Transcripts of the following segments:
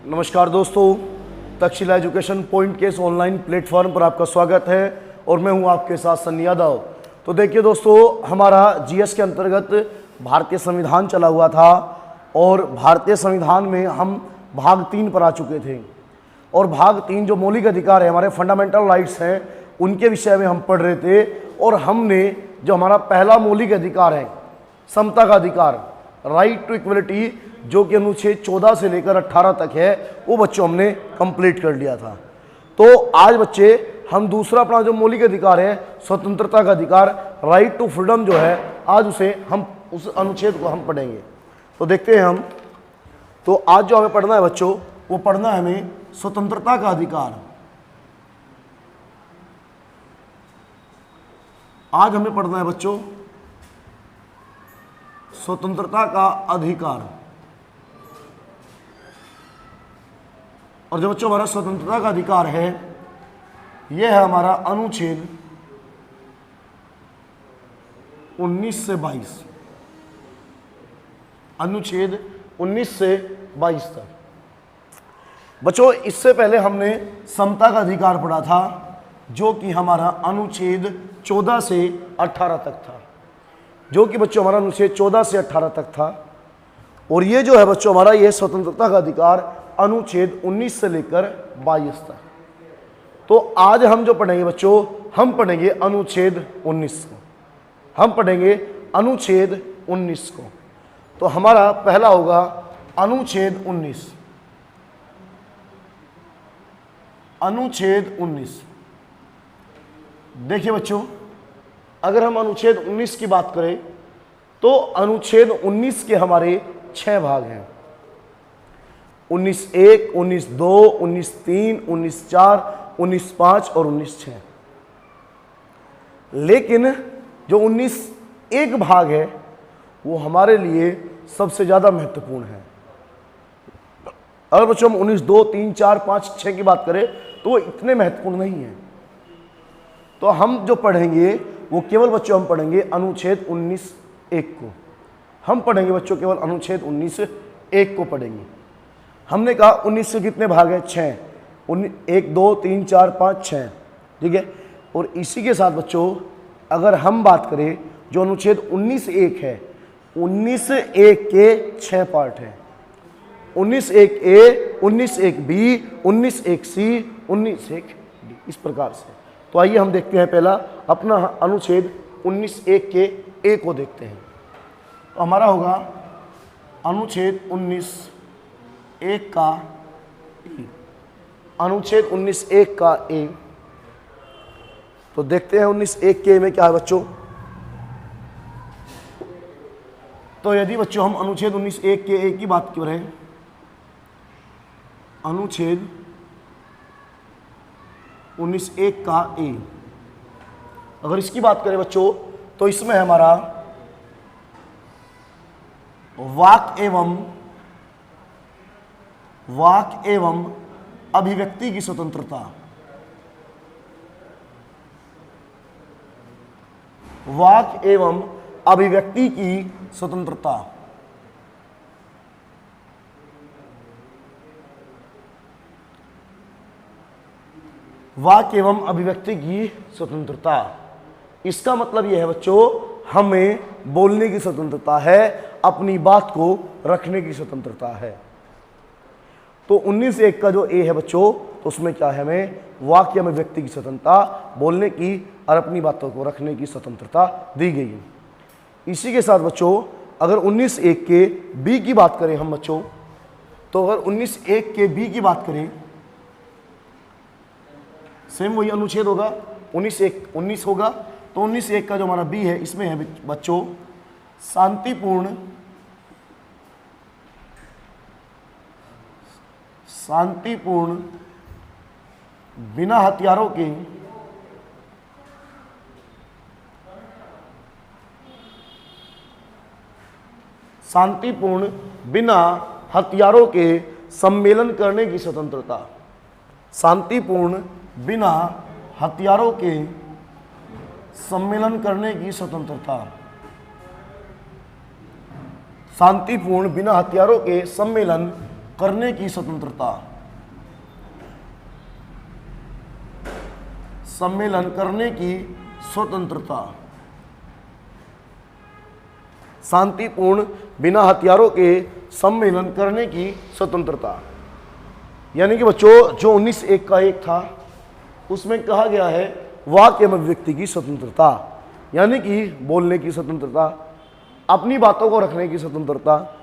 नमस्कार दोस्तों, Takshashila education point के इस ऑनलाइन प्लेटफॉर्म पर आपका स्वागत है और मैं हूं आपके साथ सन्नी यादव। तो देखिए दोस्तों, हमारा जीएस के अंतर्गत भारतीय संविधान चला हुआ था और भारतीय संविधान में हम भाग 3 पर आ चुके थे और भाग 3 जो मौलिक अधिकार है, हमारे फंडामेंटल राइट्स हैं, उनके विषय में हम पढ़ रहे थे। और हमने जो हमारा पहला मौलिक अधिकार है, समता का अधिकार, राइट टू इक्वलिटी, जो कि अनुच्छेद 14 से लेकर 18 तक है, वो बच्चों हमने कंप्लीट कर लिया था। तो आज बच्चे हम दूसरा अपना जो मौलिक अधिकार है, स्वतंत्रता का अधिकार, राइट टू फ्रीडम जो है, आज उस अनुच्छेद को हम पढ़ेंगे। तो देखते हैं हम। तो आज जो हमें पढ़ना है बच्चों, वो पढ़ना है हमें स्वतंत्रता का अधिकार। आज हमें पढ़ना है बच्चों स्वतंत्रता का अधिकार। और जो बच्चों हमारा स्वतंत्रता का अधिकार है, यह है हमारा अनुच्छेद 19 से 22, अनुच्छेद 19 से 22 तक। बच्चों इससे पहले हमने समता का अधिकार पढ़ा था, जो कि हमारा अनुच्छेद 14 से 18 तक था, जो कि बच्चों हमारा अनुच्छेद 14 से 18 तक था। और ये जो है बच्चों हमारा ये स्वतंत्रता का अधिकार अनुच्छेद 19 से लेकर 22 तक। तो आज हम जो पढ़ेंगे बच्चों, हम पढ़ेंगे अनुच्छेद 19 को, हम पढ़ेंगे अनुच्छेद 19 को। तो हमारा पहला होगा अनुच्छेद 19, अनुच्छेद 19। देखिए बच्चों, अगर हम अनुच्छेद 19 की बात करें तो अनुच्छेद 19 के हमारे 6 भाग हैं, 19(1), 19(2), 19(3), 19(4), 19(5) और 19(6). लेकिन जो 19(1) भाग है वो हमारे लिए सबसे ज़्यादा महत्वपूर्ण है। अगर बच्चों हम 19(2), 3, 4, 5, 6 की बात करें तो वो इतने महत्वपूर्ण नहीं है। तो हम जो पढ़ेंगे वो केवल बच्चों हम पढ़ेंगे अनुच्छेद 19(1) को। हम पढ़ेंगे बच्चों केवल अनुच्छेद 19(1) को पढ़ेंगे। हमने कहा 19 के कितने भाग हैं? 6। 1, 2, 3, 4, 5, 6, ठीक है। और इसी के साथ बच्चों अगर हम बात करें जो अनुच्छेद 19(1) है, 19(1) के 6 पार्ट हैं, 19(1)(a), 19(1)(b), 19(1)(c), 19(1)(d, इस प्रकार से। तो आइए हम देखते हैं पहला अपना अनुच्छेद 19(1) के ए को देखते हैं। तो हमारा होगा अनुच्छेद 19(1) का ए, अनुच्छेद 19(1) का ए। तो देखते हैं 19(1) के में क्या है बच्चों। तो यदि बच्चों हम अनुच्छेद 19(1) के ए की बात करें, अनुच्छेद 19(1) का ए, अगर इसकी बात करें बच्चों तो इसमें हमारा वाक एवं अभिव्यक्ति की स्वतंत्रता, वाक एवं अभिव्यक्ति की स्वतंत्रता, वाक एवं अभिव्यक्ति की स्वतंत्रता। इसका मतलब यह है बच्चों, हमें बोलने की स्वतंत्रता है, अपनी बात को रखने की स्वतंत्रता है। तो 19(1) का जो ए है बच्चों, तो उसमें क्या है, हमें वाक एवं अभिव्यक्ति की स्वतंत्रता, बोलने की और अपनी बातों को रखने की स्वतंत्रता दी गई है। इसी के साथ बच्चों अगर 19(1) के बी की बात करें हम बच्चों, तो अगर 19(1) के बी की बात करें, सेम वही अनुच्छेद होगा, 19 होगा। तो 19(1) का जो हमारा बी है, इसमें है बच्चों शांतिपूर्ण बिना हथियारों के सम्मेलन करने की स्वतंत्रता, शांतिपूर्ण बिना हथियारों के सम्मेलन करने की स्वतंत्रता, शांतिपूर्ण बिना हथियारों के सम्मेलन करने की स्वतंत्रता, सम्मेलन करने की स्वतंत्रता, शांतिपूर्ण बिना हथियारों के सम्मेलन करने की स्वतंत्रता। यानी कि बच्चों जो 19(1) का एक था उसमें कहा गया है वाक्य एवं अभिव्यक्ति की स्वतंत्रता, यानी कि बोलने की स्वतंत्रता, अपनी बातों को रखने की स्वतंत्रता।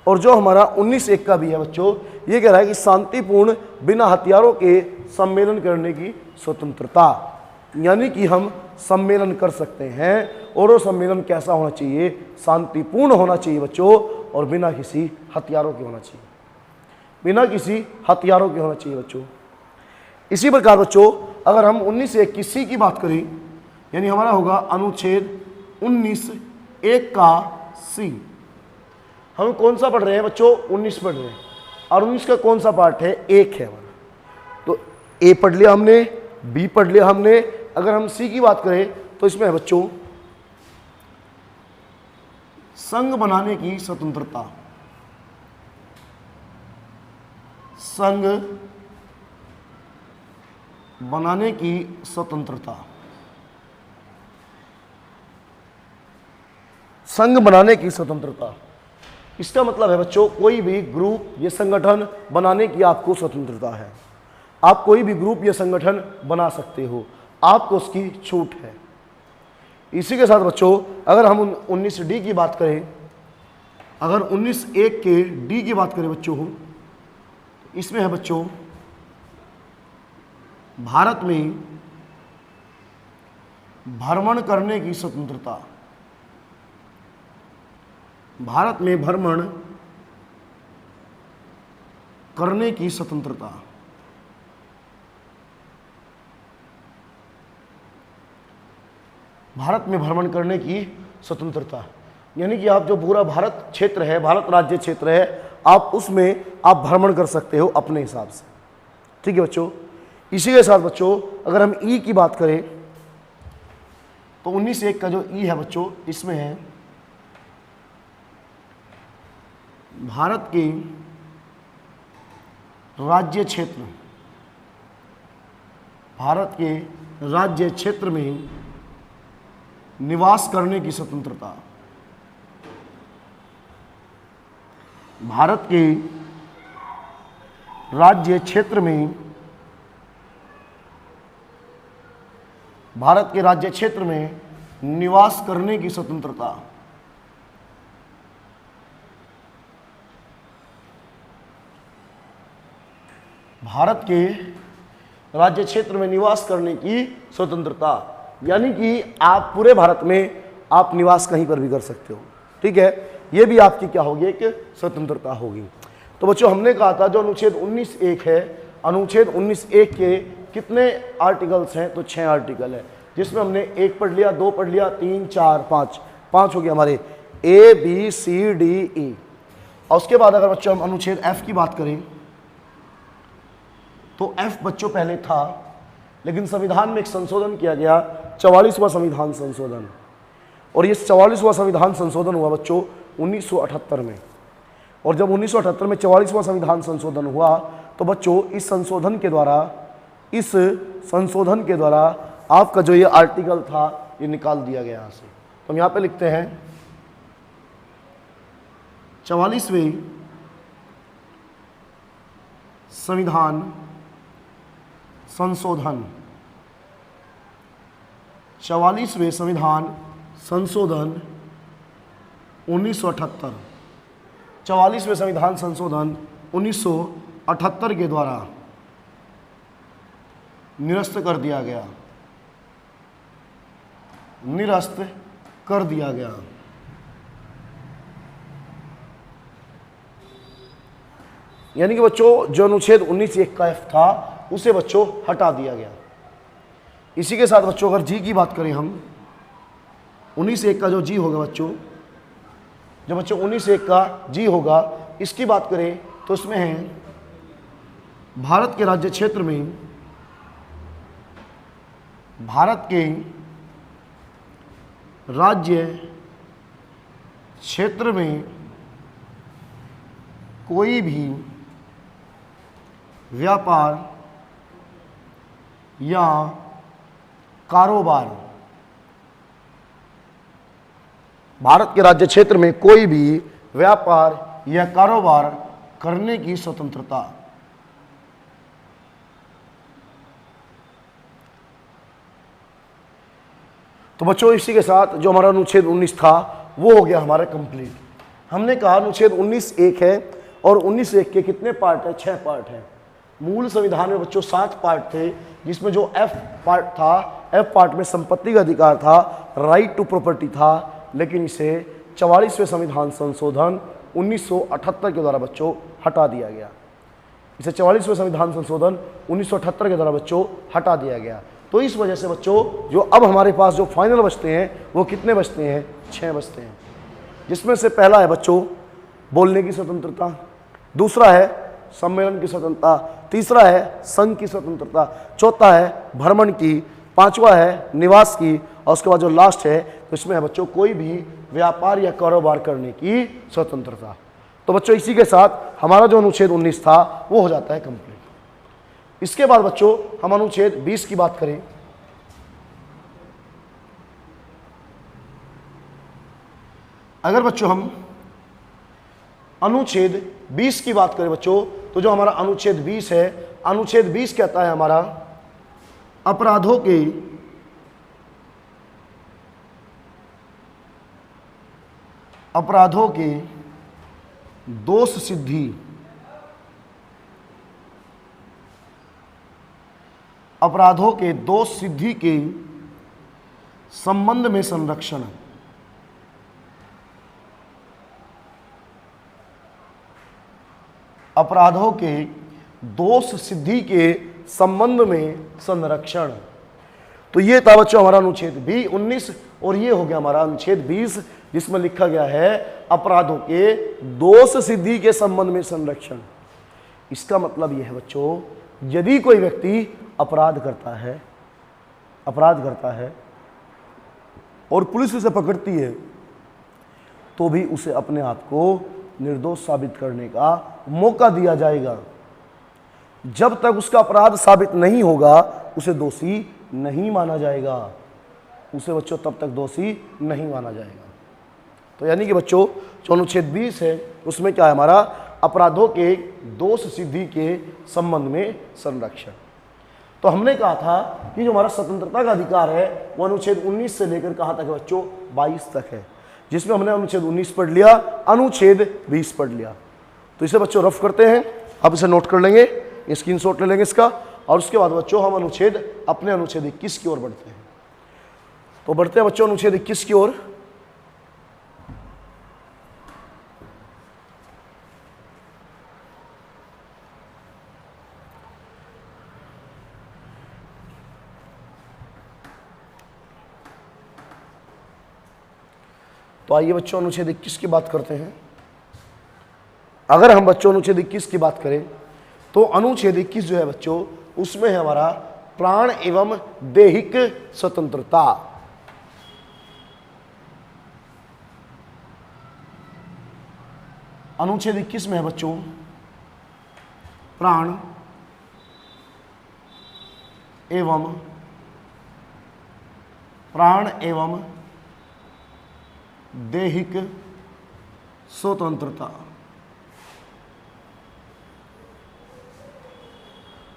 और जो हमारा 19(1) का भी है बच्चों, ये कह रहा है कि शांतिपूर्ण बिना हथियारों के सम्मेलन करने की स्वतंत्रता, यानी कि हम सम्मेलन कर सकते हैं और वो सम्मेलन कैसा होना चाहिए, शांतिपूर्ण होना चाहिए बच्चों, और बिना किसी हथियारों के होना चाहिए, बिना किसी हथियारों के होना चाहिए बच्चों। इसी प्रकार बच्चों अगर हम 19(1) की सी की बात करें, यानी हमारा होगा अनुच्छेद 19(1) का सी। हम कौन सा पढ़ रहे हैं बच्चों, 19 पढ़ रहे हैं, और 19 का कौन सा पार्ट है, 1 है हमारा। तो ए पढ़ लिया हमने, बी पढ़ लिया हमने। अगर हम सी की बात करें तो इसमें है बच्चों संघ बनाने की स्वतंत्रता, संघ बनाने की स्वतंत्रता, संघ बनाने की स्वतंत्रता। इसका मतलब है बच्चों कोई भी ग्रुप या संगठन बनाने की आपको स्वतंत्रता है, आप कोई भी ग्रुप या संगठन बना सकते हो, आपको उसकी छूट है। इसी के साथ बच्चों अगर हम 19D की बात करें, अगर 19(1) के डी की बात करें बच्चों, इसमें है बच्चों भारत में भ्रमण करने की स्वतंत्रता, भारत में भ्रमण करने की स्वतंत्रता, भारत में भ्रमण करने की स्वतंत्रता, यानी कि आप जो पूरा भारत क्षेत्र है, भारत राज्य क्षेत्र है, आप उसमें आप भ्रमण कर सकते हो अपने हिसाब से। ठीक है बच्चों। इसी के साथ बच्चों अगर हम ई की बात करें तो 19(1) का जो ई है बच्चों, इसमें है भारत के राज्य क्षेत्र, भारत के राज्य क्षेत्र में निवास करने की स्वतंत्रता, भारत के राज्य क्षेत्र में, भारत के राज्य क्षेत्र में निवास करने की स्वतंत्रता, भारत के राज्य क्षेत्र में निवास करने की स्वतंत्रता, यानी कि आप पूरे भारत में आप निवास कहीं पर भी कर सकते हो। ठीक है, ये भी आपकी क्या होगी, एक स्वतंत्रता होगी। तो बच्चों हमने कहा था जो अनुच्छेद 19(1) है, अनुच्छेद 19(1) के कितने आर्टिकल्स हैं, तो 6 आर्टिकल है, जिसमें हमने 1 पढ़ लिया, 2 पढ़ लिया, 3, 4, 5 हो गया हमारे A, B, C, D, E। और उसके बाद अगर बच्चों हम अनुच्छेद F की बात करें तो F बच्चों पहले था, लेकिन संविधान में एक संशोधन किया गया, 44वां संविधान संशोधन, और ये 44वां संविधान संशोधन हुआ बच्चों 1978 में। और जब 1978 में 44वां संविधान संशोधन हुआ तो बच्चों इस संशोधन के द्वारा आपका जो ये आर्टिकल था ये निकाल दिया गया यहाँ से। तो हम यहाँ पे लिखते हैं 44वें संविधान संशोधन, 44वें संविधान संशोधन 1978, 44वें संविधान संशोधन 1978 के द्वारा निरस्त कर दिया गया, निरस्त कर दिया गया। यानी कि बच्चों जो अनुच्छेद 19(1) का F था उसे बच्चों हटा दिया गया। इसी के साथ बच्चों अगर जी की बात करें हम, 19(1) का जो जी होगा बच्चों, जो बच्चों 19(1) का जी होगा, इसकी बात करें तो इसमें है भारत के राज्य क्षेत्र में, भारत के राज्य क्षेत्र में कोई भी व्यापार या कारोबार, भारत के राज्य क्षेत्र में कोई भी व्यापार या कारोबार करने की स्वतंत्रता। तो बच्चों इसी के साथ जो हमारा अनुच्छेद 19 था वो हो गया हमारा कंप्लीट। हमने कहा अनुच्छेद 19(1) है और 19(1) के कितने पार्ट है? 6 पार्ट है। मूल संविधान में बच्चों 7 पार्ट थे, जिसमें जो F पार्ट था, F पार्ट में संपत्ति का अधिकार था, राइट टू प्रॉपर्टी था, लेकिन इसे 44वें संविधान संशोधन 1978 के द्वारा बच्चों हटा दिया गया। इसे 44वें संविधान संशोधन 1978 के द्वारा बच्चों हटा दिया गया। तो इस वजह से बच्चों जो अब हमारे पास जो फाइनल बचते हैं वो कितने बचते हैं? 6 बचते हैं, जिसमें से पहला है बच्चों बोलने की स्वतंत्रता, दूसरा है सम्मेलन की स्वतंत्रता, तीसरा है संघ की स्वतंत्रता, चौथा है भ्रमण की, पांचवा है निवास की, और उसके बाद जो लास्ट है तो इसमें है बच्चों कोई भी व्यापार या कारोबार करने की स्वतंत्रता। तो बच्चों इसी के साथ हमारा जो अनुच्छेद 19 था वो हो जाता है कंप्लीट। इसके बाद बच्चों हम अनुच्छेद 20 की बात करें। अगर बच्चों हम अनुच्छेद 20 की बात करें बच्चों, तो जो हमारा अनुच्छेद 20 है, अनुच्छेद 20 कहता है हमारा अपराधों के दोष सिद्धि, अपराधों के दोष सिद्धि के संबंध में संरक्षण। अपराधों के दोष सिद्धि के संबंध में संरक्षण। तो ये था बच्चों हमारा अनुच्छेद 19 और ये हो गया हमारा अनुच्छेद 20, जिसमें लिखा गया है अपराधों के दोष सिद्धि के संबंध में संरक्षण। इसका मतलब यह है बच्चों, यदि कोई व्यक्ति अपराध करता है और पुलिस उसे पकड़ती है तो भी उसे अपने आप को निर्दोष साबित करने का मौका दिया जाएगा। जब तक उसका अपराध साबित नहीं होगा उसे दोषी नहीं माना जाएगा, उसे बच्चों तब तक दोषी नहीं माना जाएगा। तो यानी कि बच्चों जो अनुच्छेद 20 है उसमें क्या है हमारा? अपराधों के दोष सिद्धि के संबंध में संरक्षण। तो हमने कहा था कि जो हमारा स्वतंत्रता का अधिकार है वो अनुच्छेद 19 से लेकर कहाँ तक है बच्चों? 22 तक है, जिसमें हमने अनुच्छेद 19 पढ़ लिया, अनुच्छेद 20 पढ़ लिया। तो इसे बच्चों रफ करते हैं, आप इसे नोट कर लेंगे, स्क्रीनशॉट ले लेंगे इसका, और उसके बाद बच्चों हम अपने अनुच्छेद 21 की ओर बढ़ते हैं। तो बढ़ते हैं बच्चों अनुच्छेद 21 की ओर। तो आइए बच्चों अनुच्छेद 21 की बात करते हैं। अगर हम बच्चों अनुच्छेद 21 की बात करें तो अनुच्छेद 21 जो है बच्चों उसमें है हमारा प्राण एवं दैहिक स्वतंत्रता। अनुच्छेद 21 में है बच्चों प्राण एवं दैहिक स्वतंत्रता।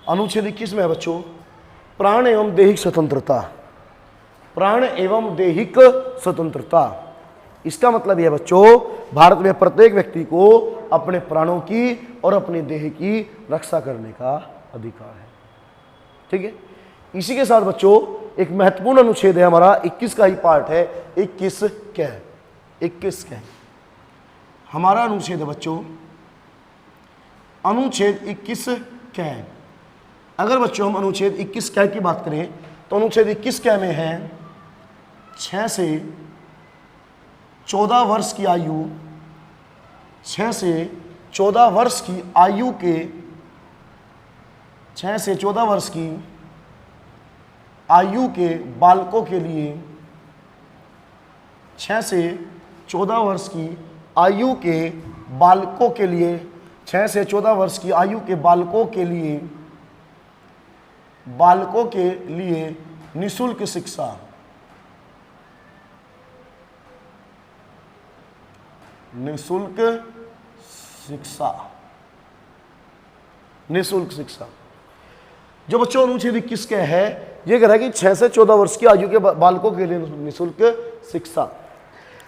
अनुच्छेद 21 में है बच्चों प्राण एवं दैहिक स्वतंत्रता। प्राण एवं दैहिक स्वतंत्रता, इसका मतलब यह बच्चों भारत में प्रत्येक व्यक्ति को अपने प्राणों की और अपने देह की रक्षा करने का अधिकार है। ठीक है, इसी के साथ बच्चों एक महत्वपूर्ण अनुच्छेद है हमारा 21 का ही पार्ट है, 21 क्या है? 21 क्या है हमारा अनुच्छेद है बच्चों? अनुच्छेद 21 क्या है? अगर बच्चों हम अनुच्छेद 21 क्या की बात करें तो अनुच्छेद 21 क्या में है 6 से 14 वर्ष की आयु, 6 से 14 वर्ष की आयु के 6 से 14 वर्ष की आयु के बालकों के लिए, 6 से 14 वर्ष की आयु के बालकों के लिए 6 से 14 वर्ष की आयु के बालकों के लिए निःशुल्क शिक्षा। निःशुल्क शिक्षा जो बच्चों अनुच्छेद 21 के है, ये कह रहा है कि 6 से 14 वर्ष की आयु के बालकों के लिए निःशुल्क शिक्षा।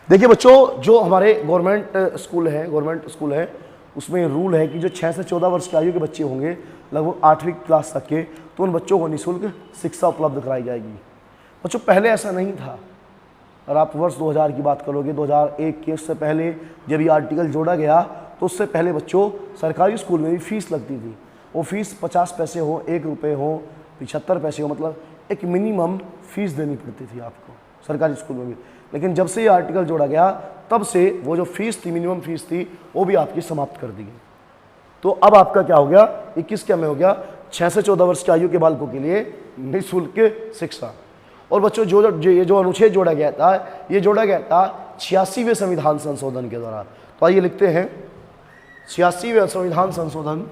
देखिए बच्चों, जो हमारे गवर्नमेंट स्कूल है उसमें रूल है कि जो 6 से 14 वर्ष की आयु के बच्चे होंगे लगभग 8वीं क्लास तक के, तो उन बच्चों को निःशुल्क शिक्षा उपलब्ध कराई जाएगी। बच्चों पहले ऐसा नहीं था। और आप वर्ष 2000 की बात करोगे, 2001 के उससे पहले जब ये आर्टिकल जोड़ा गया तो उससे पहले बच्चों सरकारी स्कूल में भी फीस लगती थी। वो फीस 50 पैसे हो, 1 रुपये हो, 75 पैसे हो, मतलब एक मिनिमम फीस देनी पड़ती थी आपको सरकारी स्कूल में भी। लेकिन जब से ये आर्टिकल जोड़ा गया तब से वो जो फीस थी, मिनिमम फीस थी, वो भी आपकी समाप्त कर दी गई। तो अब आपका क्या हो गया, 21 क्या में हो गया, 6 से 14 वर्ष की आयु के बालकों के लिए निःशुल्क शिक्षा। और बच्चों ये जो अनुच्छेद जोड़ा गया था, ये जोड़ा गया था 86वें संविधान संशोधन के द्वारा। तो आइए लिखते हैं 86वें संविधान संशोधन,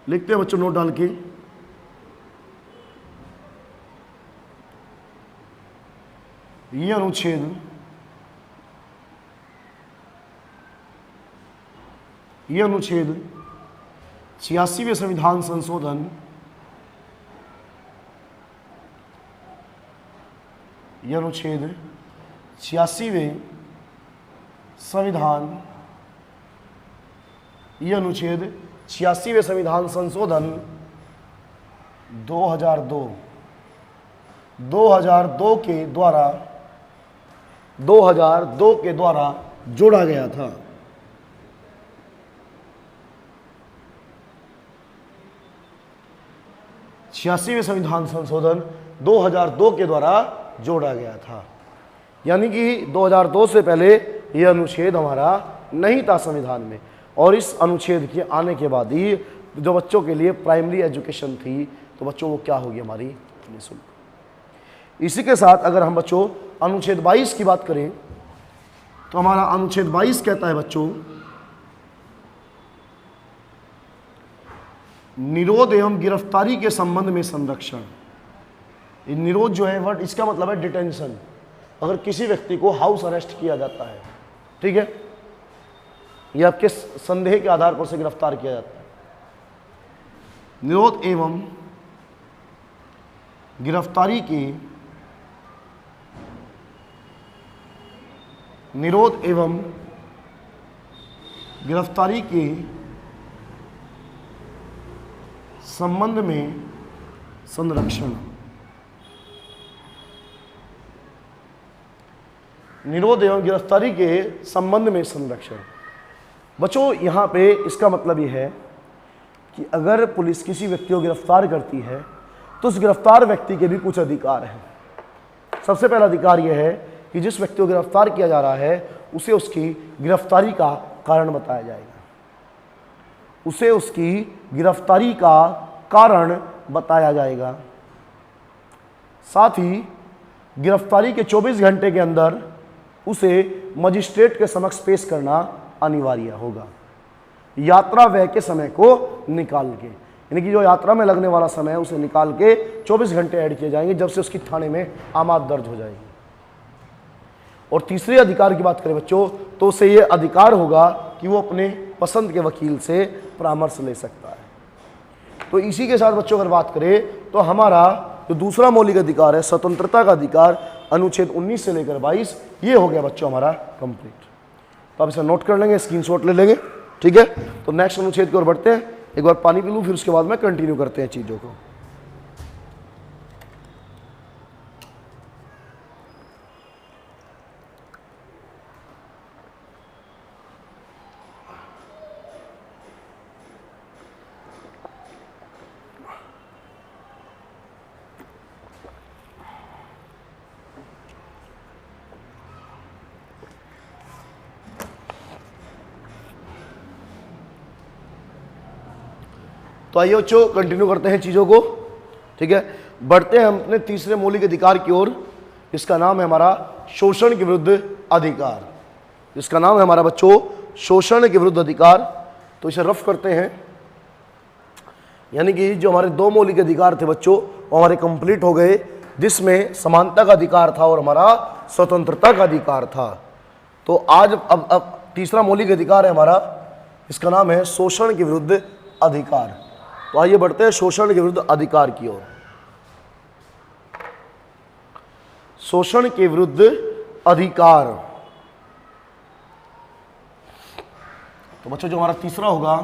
लिखते हैं बच्चों नोट डाल के। ये अनुच्छेद 86वें संविधान संशोधन, यह अनुच्छेद 86वें संविधान, यह अनुच्छेद 86वें संविधान संशोधन 2002 के द्वारा जोड़ा गया था। 86वें संविधान संशोधन 2002 के द्वारा जोड़ा गया था। यानी कि 2002 से पहले यह अनुच्छेद हमारा नहीं था संविधान में, और इस अनुच्छेद के आने के बाद ही जो बच्चों के लिए प्राइमरी एजुकेशन थी, तो बच्चों को क्या होगी, हमारी निःशुल्क। इसी के साथ अगर हम बच्चों अनुच्छेद 22 की बात करें, तो हमारा अनुच्छेद 22 कहता है बच्चों, निरोध एवं गिरफ्तारी के संबंध में संरक्षण। निरोध जो है वर्ड, इसका मतलब है डिटेंशन। अगर किसी व्यक्ति को हाउस अरेस्ट किया जाता है, ठीक है, या किस संदेह के आधार पर उसे गिरफ्तार किया जाता है, निरोध एवं गिरफ्तारी के संबंध में संरक्षण। निरोध एवं गिरफ्तारी के संबंध में संरक्षण। बच्चों यहाँ पे इसका मतलब ये है कि अगर पुलिस किसी व्यक्ति को गिरफ्तार करती है तो उस गिरफ्तार व्यक्ति के भी कुछ अधिकार हैं। सबसे पहला अधिकार यह है कि जिस व्यक्ति को गिरफ्तार किया जा रहा है उसे उसकी गिरफ्तारी का कारण बताया जाएगा। उसे उसकी गिरफ्तारी का कारण बताया जाएगा। साथ ही गिरफ्तारी के 24 घंटे के अंदर उसे मजिस्ट्रेट के समक्ष पेश करना अनिवार्य होगा, यात्रा व्यय के समय को निकाल के। यानी कि जो यात्रा में लगने वाला समय है उसे निकाल के 24 घंटे ऐड किए जाएंगे, जब से उसकी थाने में आमाद दर्ज हो जाएगी। और तीसरे अधिकार की बात करें बच्चों, तो उसे ये अधिकार होगा कि वो अपने पसंद के वकील से परामर्श ले सकता है। तो इसी के साथ बच्चों अगर बात करें तो हमारा जो दूसरा मौलिक अधिकार है, स्वतंत्रता का अधिकार, अनुच्छेद 19 से लेकर 22, ये हो गया बच्चों हमारा कंप्लीट। तो आप इसे नोट कर लेंगे, स्क्रीनशॉट ले लेंगे, ठीक है। तो नेक्स्ट अनुच्छेद की ओर बढ़ते हैं। एक बार पानी पी लूँ, फिर उसके बाद में कंटिन्यू करते हैं चीज़ों को। तो आइए बच्चों कंटिन्यू करते हैं चीज़ों को, ठीक है। बढ़ते हैं हम अपने तीसरे मौलिक अधिकार की ओर। इसका नाम है हमारा शोषण के विरुद्ध अधिकार। इसका नाम है हमारा बच्चों शोषण के विरुद्ध अधिकार। तो इसे रफ करते हैं, यानी कि जो हमारे दो मौलिक अधिकार थे बच्चों वो हमारे कंप्लीट हो गए, जिसमें समानता का अधिकार था और हमारा स्वतंत्रता का अधिकार था। तो आज अब तीसरा मौलिक अधिकार है हमारा, इसका नाम है शोषण के विरुद्ध अधिकार। तो आइए बढ़ते हैं शोषण के विरुद्ध अधिकार की ओर। शोषण के विरुद्ध अधिकार, तो बच्चों जो हमारा तीसरा होगा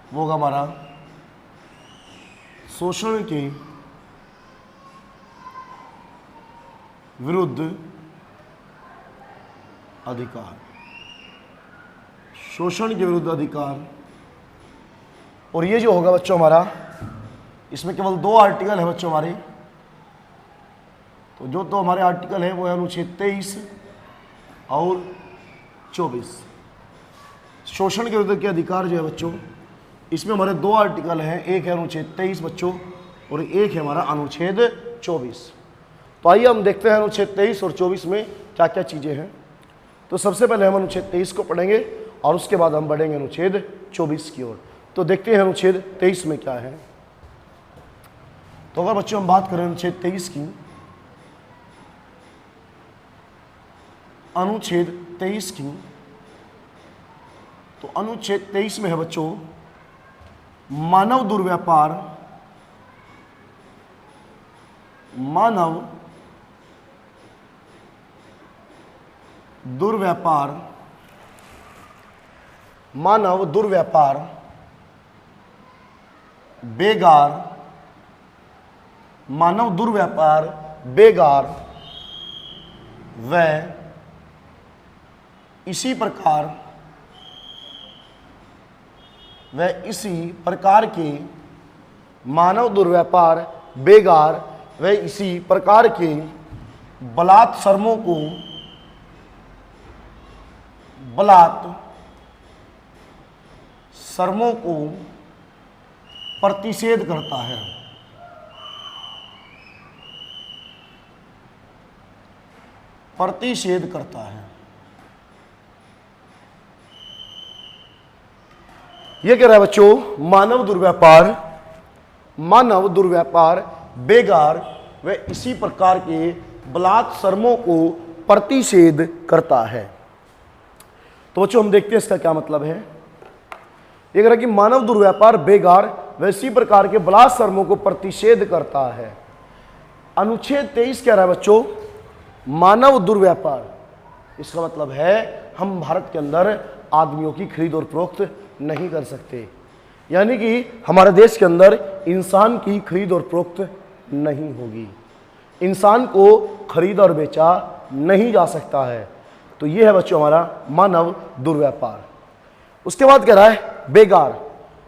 वो होगा हमारा शोषण के विरुद्ध अधिकार। शोषण के विरुद्ध अधिकार, और ये जो होगा बच्चों हमारा, इसमें केवल दो आर्टिकल है बच्चों हमारे। तो जो तो हमारे आर्टिकल है वो है अनुच्छेद 23 और 24। शोषण के विरुद्ध के अधिकार जो है बच्चों, इसमें हमारे दो आर्टिकल हैं, एक है अनुच्छेद 23 बच्चों और एक है हमारा अनुच्छेद 24। तो आइए हम देखते हैं अनुच्छेद 23 और 24 में क्या क्या चीज़ें हैं। तो सबसे पहले हम अनुच्छेद 23 को पढ़ेंगे और उसके बाद हम बढ़ेंगे अनुच्छेद 24 की ओर। तो देखते हैं अनुच्छेद 23 में क्या है। तो अगर बच्चों हम बात करें अनुच्छेद 23 की, अनुच्छेद 23 की, तो अनुच्छेद 23 में है बच्चों मानव दुर्व्यापार, मानव दुर्व्यापार, मानव दुर्व्यापार, बेगार, मानव दुर्व्यापार, बेगार व इसी प्रकार के मानव दुर्व्यापार, बेगार व इसी प्रकार के बलात्सर्मों को प्रतिषेध करता है। प्रतिषेध करता है। यह कह रहा है बच्चों मानव दुर्व्यापार, बेगार व इसी प्रकार के बलात्सर्मों को प्रतिषेध करता है। तो बच्चों हम देखते हैं इसका क्या मतलब है। ये कह रहा है कि मानव दुर्व्यापार, बेगार व इसी प्रकार के बलात्सर्मों को प्रतिषेध करता है। अनुच्छेद 23 कह रहा है बच्चों मानव दुर्व्यापार, इसका मतलब है हम भारत के अंदर आदमियों की खरीद और फरोख्त नहीं कर सकते, यानी कि हमारे देश के अंदर इंसान की खरीद और फरोख्त नहीं होगी, इंसान को खरीदा और बेचा नहीं जा सकता है। तो ये है बच्चों हमारा मानव दुर्व्यापार। उसके बाद कह रहा है बेगार।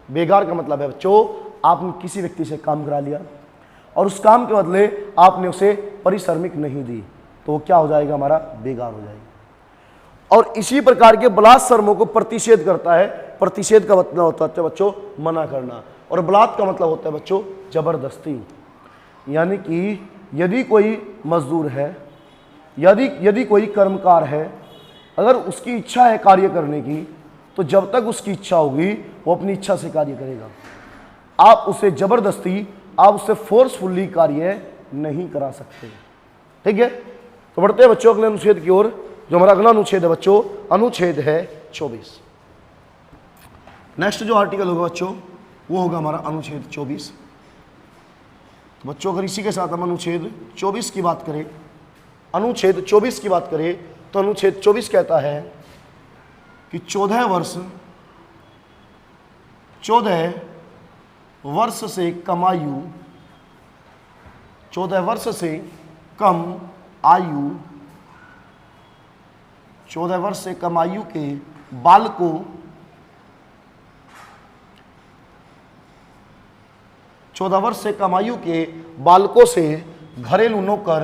बेगार का मतलब है बच्चों आपने किसी व्यक्ति से काम करा लिया और उस काम के बदले आपने उसे पारिश्रमिक नहीं दी, तो वो क्या हो जाएगा, हमारा बेगार हो जाएगा। और इसी प्रकार के बलात्सर्मों को प्रतिषेध करता है। प्रतिषेध का मतलब होता है बच्चों मना करना, और बलात् का मतलब होता है बच्चों जबरदस्ती। यानी कि यदि कोई मजदूर है, यदि कोई कर्मकार है, अगर उसकी इच्छा है कार्य करने की, तो जब तक उसकी इच्छा होगी वो अपनी इच्छा से कार्य करेगा। आप उसे जबरदस्ती, आप उससे फोर्सफुली कार्य नहीं करा सकते। ठीक है, तो बढ़ते हैं बच्चों अगले अनुच्छेद की ओर। जो हमारा अगला अनुच्छेद है बच्चों, अनुच्छेद है 24। नेक्स्ट जो आर्टिकल होगा बच्चों वो होगा हमारा अनुच्छेद 24। तो बच्चों अगर इसी के साथ हम अनुच्छेद 24 की बात करें, अनुच्छेद 24 की बात करें, तो अनुच्छेद 24 कहता है कि 14 वर्ष से कम आयु, 14 वर्ष से कम आयु, 14 वर्ष से कम आयु के बालकों, 14 वर्ष से कम आयु के बालकों से घरेलू नौकर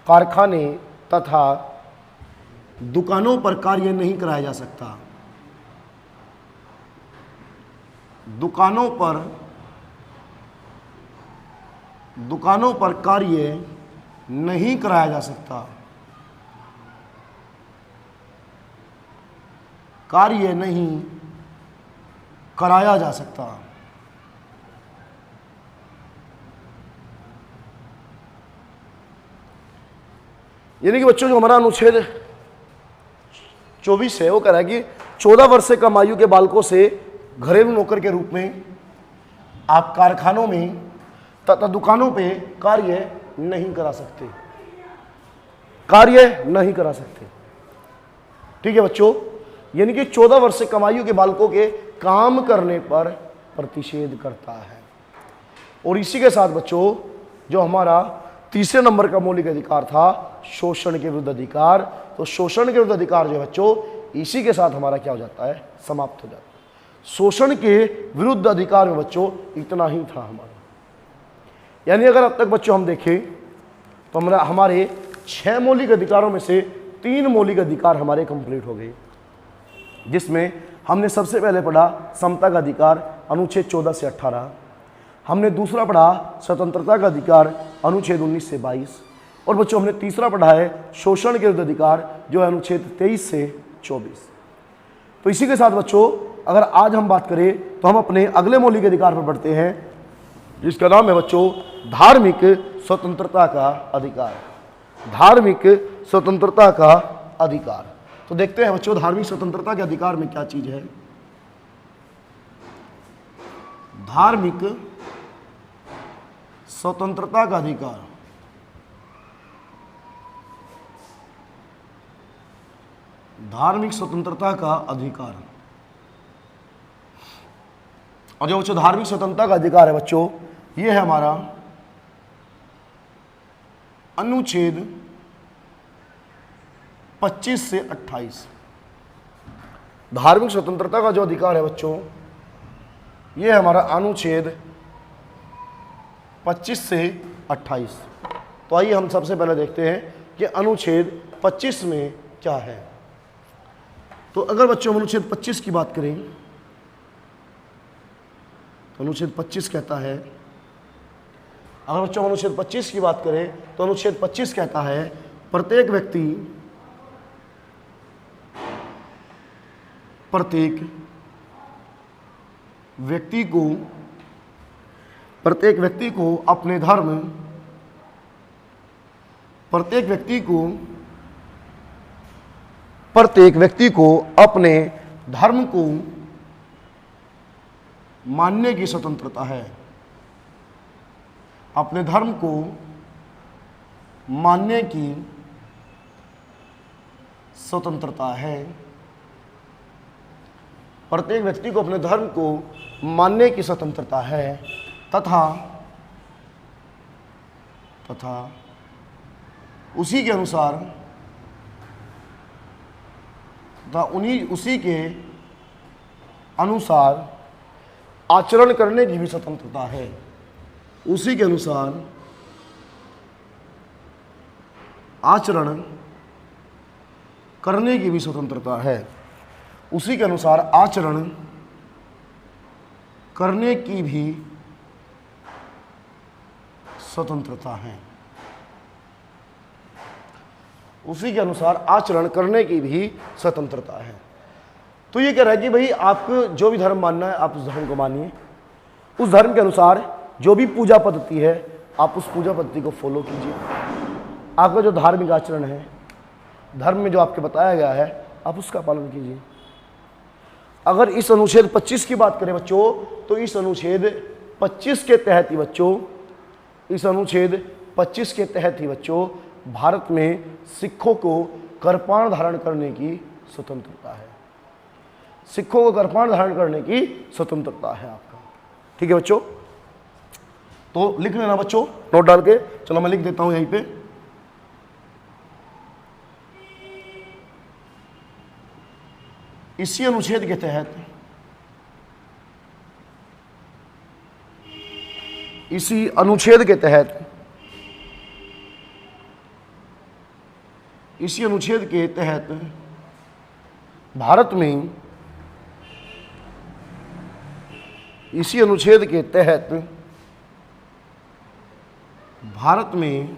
कारखाने तथा दुकानों पर कार्य नहीं कराया जा सकता। दुकानों पर कार्य नहीं कराया जा सकता। कार्य नहीं कराया जा सकता। यानी कि बच्चों जो हमारा अनुच्छेद 24 है वो कह रहा है कि 14 वर्ष से कम आयु के बालकों से घरेलू नौकर के रूप में आप कारखानों में तथा दुकानों पे कार्य नहीं करा सकते। कार्य नहीं करा सकते। ठीक है बच्चों, यानी कि 14 वर्ष से कम आयु के बालकों के काम करने पर प्रतिषेध करता है। और इसी के साथ बच्चों जो हमारा तीसरे नंबर का मौलिक अधिकार था शोषण के विरुद्ध अधिकार, तो शोषण के विरुद्ध अधिकार जो है बच्चों इसी के साथ हमारा क्या हो जाता है, समाप्त हो जाता है। शोषण के विरुद्ध अधिकार में बच्चों इतना ही था हमारा। यानी अगर अब तक बच्चों हम देखें तो हमारे 6 मौलिक अधिकारों में से 3 मौलिक अधिकार हमारे कंप्लीट हो गए, जिसमें हमने सबसे पहले पढ़ा समता का अधिकार अनुच्छेद 14 से 18, हमने दूसरा पढ़ा स्वतंत्रता का अधिकार अनुच्छेद 19 से 22, और बच्चों हमने तीसरा पढ़ा है शोषण के विरुद्ध अधिकार जो है अनुच्छेद 23 से 24। तो इसी के साथ बच्चों अगर आज हम बात करें तो हम अपने अगले मौलिक अधिकार पर बढ़ते हैं, जिसका नाम है बच्चों धार्मिक स्वतंत्रता का अधिकार। धार्मिक स्वतंत्रता का अधिकार। तो देखते हैं बच्चों धार्मिक स्वतंत्रता के अधिकार में क्या चीज है। धार्मिक स्वतंत्रता का अधिकार। धार्मिक स्वतंत्रता का अधिकार। और जो बच्चों धार्मिक स्वतंत्रता का अधिकार है बच्चों ये है हमारा अनुच्छेद 25 से 28। धार्मिक स्वतंत्रता का जो अधिकार है बच्चों ये है हमारा अनुच्छेद 25 से 28। तो आइए हम सबसे पहले देखते हैं कि अनुच्छेद 25 में क्या है। तो अगर बच्चों अनुच्छेद 25 की बात करें तो अनुच्छेद 25 कहता है, अगर बच्चों अनुच्छेद 25 की बात करें तो अनुच्छेद 25 कहता है प्रत्येक व्यक्ति को अपने धर्म, प्रत्येक व्यक्ति को अपने धर्म को मानने की स्वतंत्रता है। अपने धर्म को मानने की स्वतंत्रता है। प्रत्येक व्यक्ति को अपने धर्म को मानने की स्वतंत्रता है तथा उसी के अनुसार उसी के अनुसार आचरण करने की भी स्वतंत्रता है। उसी के अनुसार आचरण करने की भी स्वतंत्रता है। उसी के अनुसार आचरण करने की भी स्वतंत्रता है। उसी के अनुसार आचरण करने की भी स्वतंत्रता है। तो ये कह रहा है कि भाई आपको जो भी धर्म मानना है आप उस धर्म को मानिए, उस धर्म के अनुसार जो भी पूजा पद्धति है आप उस पूजा पद्धति को फॉलो कीजिए। आपका जो धार्मिक आचरण है, धर्म में जो आपके बताया गया है आप उसका पालन कीजिए। अगर इस अनुच्छेद 25 की बात करें बच्चों तो इस अनुच्छेद 25 के तहत ही बच्चों भारत में सिखों को कर्पाण धारण करने की स्वतंत्रता है। सिखों को कर्पाण धारण करने की स्वतंत्रता है आपका। ठीक है बच्चों, तो लिख लेना बच्चों नोट डाल के। चलो मैं लिख देता हूं यहीं पे। इसी अनुच्छेद के तहत इसी अनुच्छेद के तहत भारत में, इसी अनुच्छेद के तहत भारत में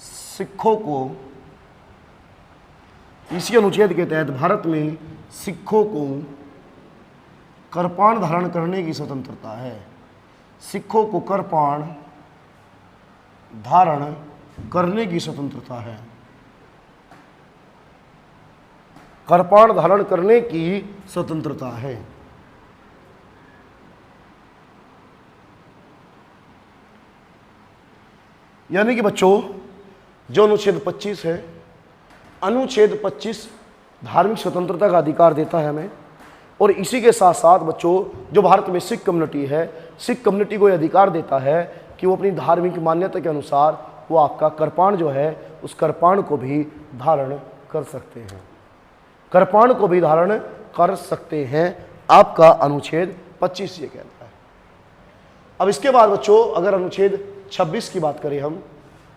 सिखों को, इसी अनुच्छेद के तहत भारत में सिखों को करपाण धारण करने की स्वतंत्रता है। सिखों को करपाण धारण करने की स्वतंत्रता है। करपाण धारण करने की स्वतंत्रता है। यानी कि बच्चों, जो अनुच्छेद 25 है, अनुच्छेद 25 धार्मिक स्वतंत्रता का अधिकार देता है हमें, और इसी के साथ साथ बच्चों, जो भारत में सिख कम्युनिटी है, सिख कम्युनिटी को यह अधिकार देता है कि वो अपनी धार्मिक मान्यता के अनुसार वो आपका करपाण जो है, उस करपाण को भी धारण कर सकते हैं। करपाण को भी धारण कर सकते हैं, आपका अनुच्छेद 25 ये कहता है। अब इसके बाद बच्चों, अगर अनुच्छेद 26 की बात करें हम,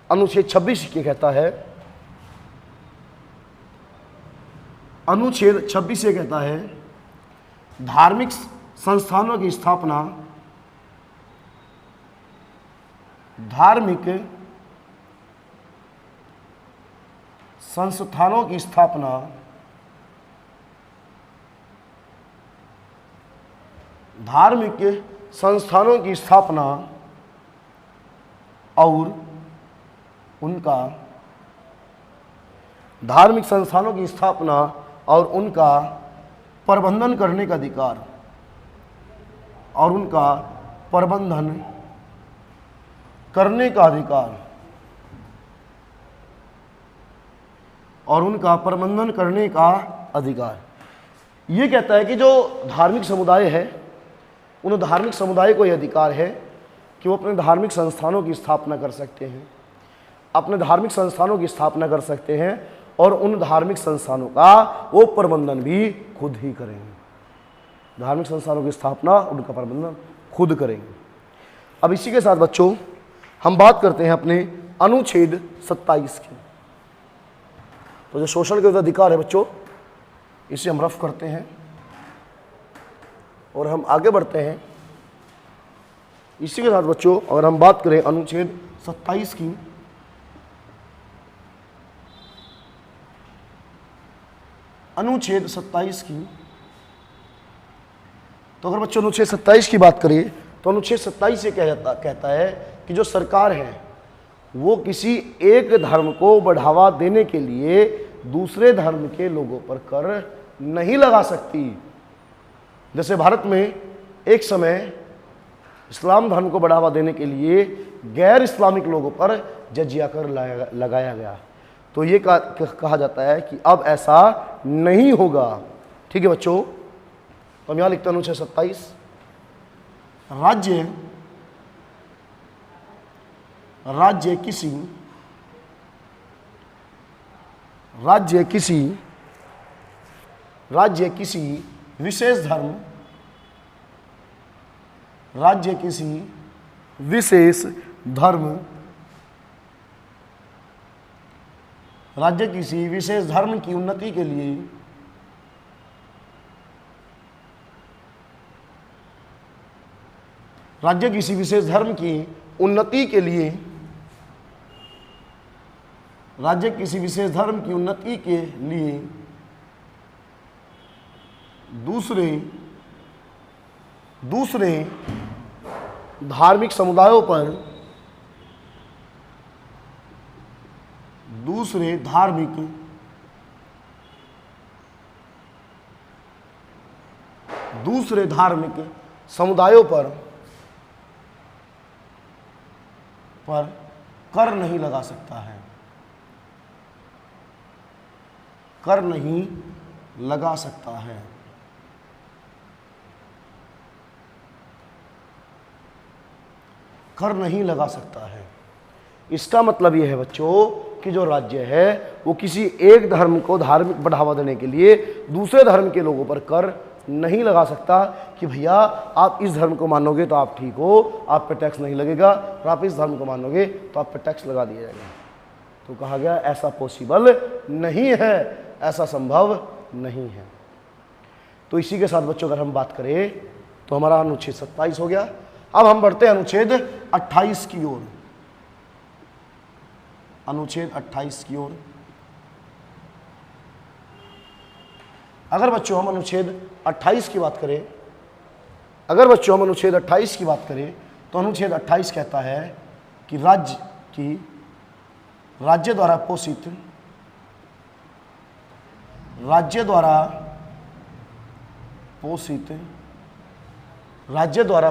अनुच्छेद 26 ये कहता है, अनुच्छेद 26 ये कहता है धार्मिक संस्थानों की स्थापना, धार्मिक संस्थानों की स्थापना धार्मिक संस्थानों की स्थापना और उनका धार्मिक संस्थानों की स्थापना और उनका प्रबंधन करने का अधिकार, और उनका प्रबंधन करने का अधिकार, और उनका प्रबंधन करने का अधिकार। ये कहता है कि जो धार्मिक समुदाय है, उन धार्मिक समुदाय को यह अधिकार है कि वो अपने धार्मिक संस्थानों की स्थापना कर सकते हैं, अपने धार्मिक संस्थानों की स्थापना कर सकते हैं, और उन धार्मिक संस्थानों का वो प्रबंधन भी खुद ही करेंगे। धार्मिक संस्थानों की स्थापना, उनका प्रबंधन खुद करेंगे। अब इसी के साथ बच्चों, हम बात करते हैं अपने अनुच्छेद 27 की। तो जो शोषण के अधिकार है बच्चों, इसे हम रफ करते हैं और हम आगे बढ़ते हैं। इसी के साथ बच्चों, अगर हम बात करें अनुच्छेद 27 की, अनुच्छेद 27 की, तो अगर बच्चों अनुच्छेद 27 की बात करें तो अनुच्छेद 27 ये कहता है कि जो सरकार है वो किसी एक धर्म को बढ़ावा देने के लिए दूसरे धर्म के लोगों पर कर नहीं लगा सकती। जैसे भारत में एक समय इस्लाम धर्म को बढ़ावा देने के लिए गैर इस्लामिक लोगों पर जजिया कर लगाया गया, तो ये कहा जाता है कि अब ऐसा नहीं होगा। ठीक है बच्चों, तो हम यहाँ लिखते हैं अनुच्छेद 27, राज्य किसी विशेष धर्म, राज्य किसी विशेष धर्म, राज्य किसी विशेष धर्म की उन्नति के लिए राज्य किसी विशेष धर्म की उन्नति के लिए राज्य किसी विशेष धर्म की उन्नति के लिए दूसरे धार्मिक समुदायों पर दूसरे धार्मिक समुदायों पर कर नहीं लगा सकता है, कर नहीं लगा सकता है। कर नहीं लगा सकता है। इसका मतलब यह है बच्चों कि जो राज्य है वो किसी एक धर्म को धार्मिक बढ़ावा देने के लिए दूसरे धर्म के लोगों पर कर नहीं लगा सकता कि भैया आप इस धर्म को मानोगे तो आप ठीक हो, आप पे टैक्स नहीं लगेगा, और आप इस धर्म को मानोगे तो आप पे टैक्स लगा दिया जाएगा। तो कहा गया ऐसा पॉसिबल नहीं है, ऐसा संभव नहीं है। तो इसी के साथ बच्चों अगर हम बात करें तो हमारा अनुच्छेद 27 हो गया। अब हम बढ़ते हैं अनुच्छेद 28 की ओर। अनुच्छेद 28 की ओर अगर बच्चों हम अनुच्छेद 28 की बात करें, अगर बच्चों हम अनुच्छेद 28 की बात करें तो अनुच्छेद 28 कहता है कि राज्य द्वारा पोषित, राज्य द्वारा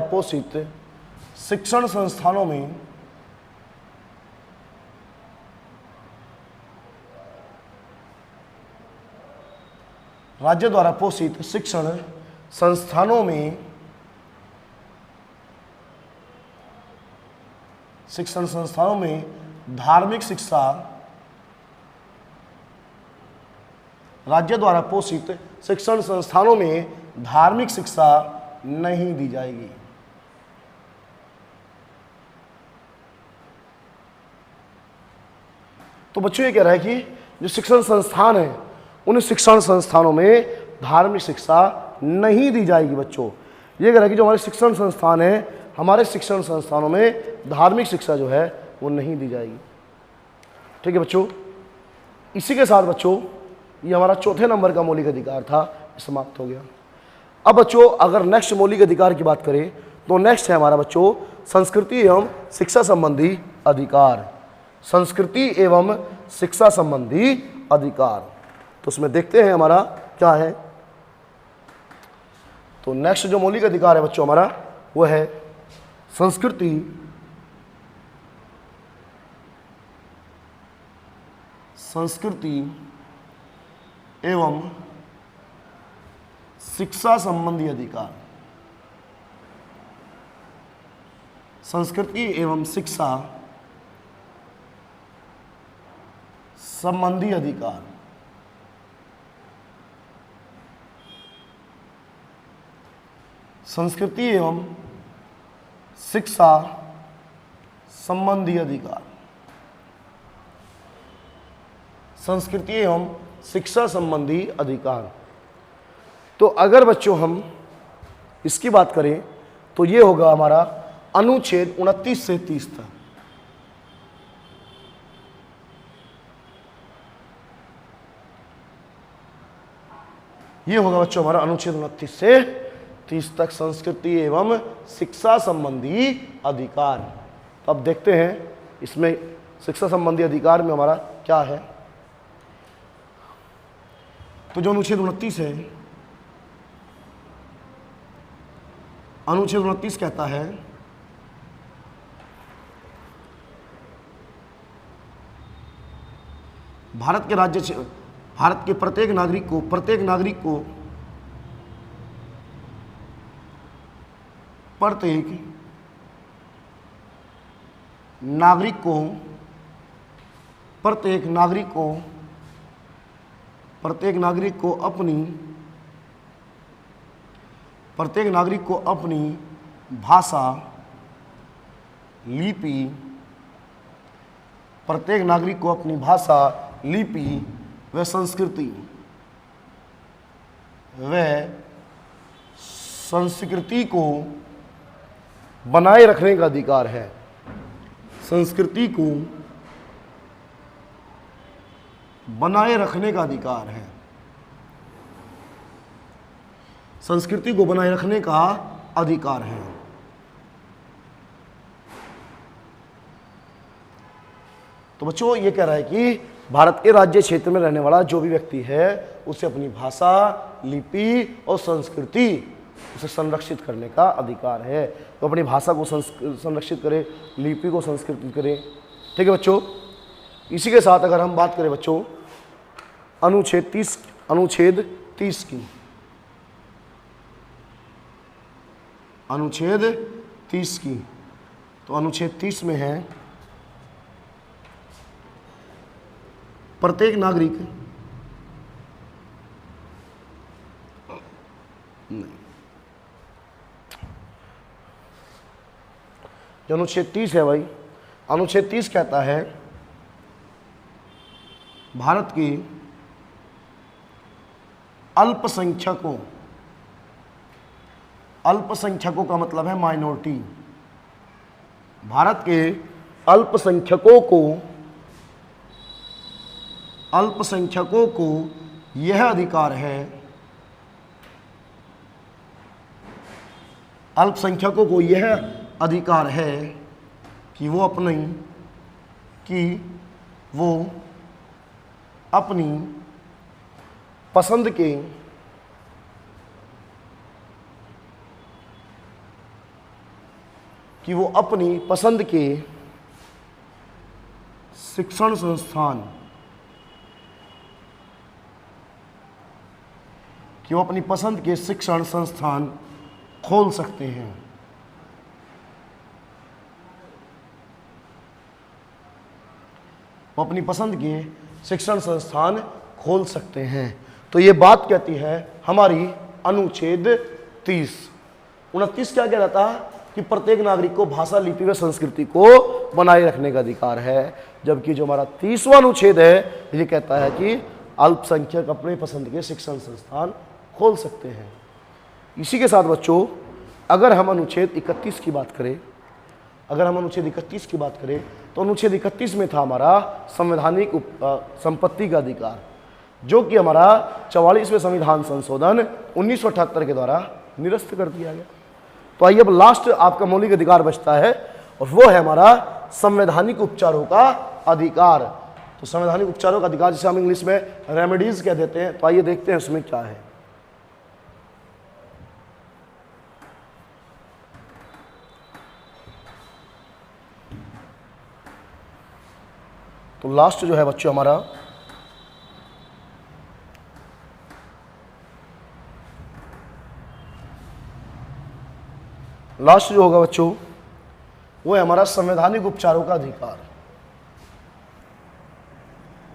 पोषित शिक्षण संस्थानों में राज्य द्वारा पोषित शिक्षण संस्थानों में धार्मिक शिक्षा, राज्य द्वारा पोषित शिक्षण संस्थानों में धार्मिक शिक्षा नहीं दी जाएगी। तो बच्चों ये कह रहा है कि जो शिक्षण संस्थान है उन शिक्षण संस्थानों में धार्मिक शिक्षा नहीं दी जाएगी। बच्चों ये कह रहा है कि जो हमारे शिक्षण संस्थान है, हमारे शिक्षण संस्थानों में धार्मिक शिक्षा जो है वो नहीं दी जाएगी। ठीक है बच्चों, इसी के साथ बच्चों ये हमारा चौथे नंबर का मौलिक अधिकार था, समाप्त हो गया। अब बच्चों अगर नेक्स्ट मौलिक अधिकार की बात करें तो नेक्स्ट है हमारा बच्चों संस्कृति एवं शिक्षा संबंधी अधिकार। संस्कृति एवं शिक्षा संबंधी अधिकार, तो उसमें देखते हैं हमारा क्या है। तो नेक्स्ट जो मौलिक अधिकार है बच्चों हमारा वो है संस्कृति एवं शिक्षा संबंधी अधिकार। संस्कृति एवं शिक्षा संबंधी अधिकार। संस्कृति एवं शिक्षा संबंधी अधिकार। संस्कृति एवं शिक्षा संबंधी अधिकार। तो अगर बच्चों हम इसकी बात करें तो ये होगा हमारा अनुच्छेद 29 से 30 तक। ये होगा बच्चों हमारा अनुच्छेद 29 से 30 तक संस्कृति एवं शिक्षा संबंधी अधिकार। तो अब देखते हैं इसमें शिक्षा संबंधी अधिकार में हमारा क्या है। तो जो अनुच्छेद 29 है, अनुच्छेद 29 कहता है भारत के प्रत्येक नागरिक को प्रत्येक नागरिक को अपनी भाषा, लिपि, प्रत्येक नागरिक को अपनी भाषा, लिपि व संस्कृति को बनाए रखने का अधिकार है। संस्कृति को बनाए रखने का अधिकार है। संस्कृति को बनाए रखने का अधिकार है। तो बच्चों ये कह रहा है कि भारत के राज्य क्षेत्र में रहने वाला जो भी व्यक्ति है उसे अपनी भाषा, लिपि और संस्कृति उसे संरक्षित करने का अधिकार है। तो अपनी भाषा को संरक्षित करे, लिपि को संस्कृत करे। ठीक है बच्चों, इसी के साथ अगर हम बात करें बच्चों अनुच्छेद 30 की, अनुच्छेद 30 की, तो अनुच्छेद 30 में है प्रत्येक नागरिक जो अनुच्छेद 30 है भाई, अनुच्छेद 30 कहता है भारत के अल्पसंख्यकों, अल्पसंख्यकों का मतलब है माइनॉरिटी, भारत के अल्पसंख्यकों को यह अधिकार है, अल्पसंख्यकों को यह अधिकार है कि वो अपनी पसंद के शिक्षण संस्थान, खोल सकते हैं। वो अपनी पसंद के शिक्षण संस्थान खोल सकते हैं। तो ये बात कहती है हमारी अनुच्छेद 29 क्या कह रहा था कि प्रत्येक नागरिक को भाषा, लिपि व संस्कृति को बनाए रखने का अधिकार है, जबकि जो हमारा 30वां अनुच्छेद है ये कहता है कि अल्पसंख्यक अपने पसंद के शिक्षण संस्थान खोल सकते हैं। इसी के साथ बच्चों अगर हम अनुच्छेद 31 की बात करें, तो अनुच्छेद 31 में था हमारा संवैधानिक संपत्ति का अधिकार, जो कि हमारा 44वें संविधान संशोधन 1978 के द्वारा निरस्त कर दिया गया। तो आइए अब लास्ट आपका मौलिक अधिकार बचता है और वो है हमारा संवैधानिक उपचारों का अधिकार। तो संवैधानिक उपचारों का अधिकार जिसे हम इंग्लिश में रेमेडीज कह देते हैं। तो आइए देखते हैं उसमें क्या है। तो लास्ट जो है बच्चों हमारा लास्ट जो होगा बच्चों वो है हमारा संवैधानिक उपचारों का अधिकार।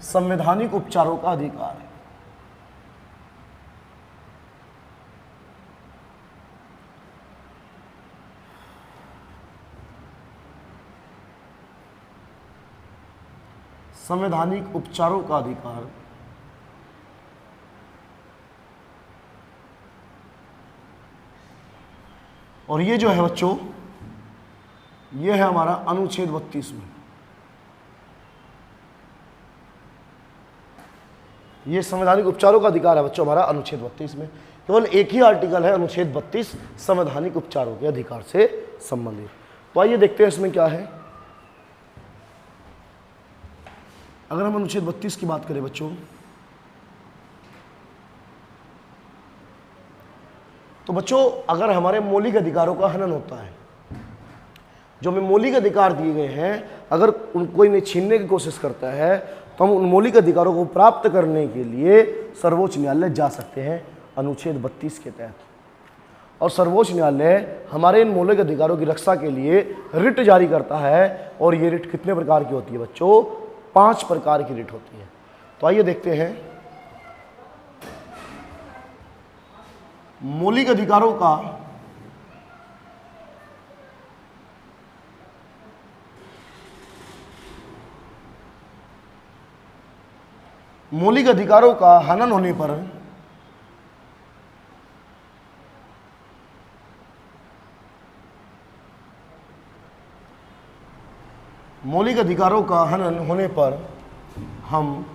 संवैधानिक उपचारों का अधिकार संवैधानिक उपचारों का अधिकार और ये जो है बच्चों ये है हमारा अनुच्छेद 32 में। ये संवैधानिक उपचारों का अधिकार है बच्चों हमारा अनुच्छेद 32 में। केवल एक ही आर्टिकल है अनुच्छेद 32 संवैधानिक उपचारों के अधिकार से संबंधित। तो आइए देखते हैं इसमें क्या है। अगर हम अनुच्छेद 32 की बात करें बच्चों तो बच्चों अगर हमारे मौलिक अधिकारों का हनन होता है, जो हमें मौलिक अधिकार दिए गए हैं, अगर कोई इन्हें छीनने की कोशिश करता है तो हम उन मौलिक अधिकारों को प्राप्त करने के लिए सर्वोच्च न्यायालय जा सकते हैं अनुच्छेद 32 के तहत। और सर्वोच्च न्यायालय हमारे इन मौलिक अधिकारों की रक्षा के लिए रिट जारी करता है। और ये रिट कितने प्रकार की होती है बच्चों? 5 प्रकार की रिट होती है। तो आइए देखते हैं मौलिक अधिकारों का हनन होने पर मौलिक अधिकारों का हनन होने पर हम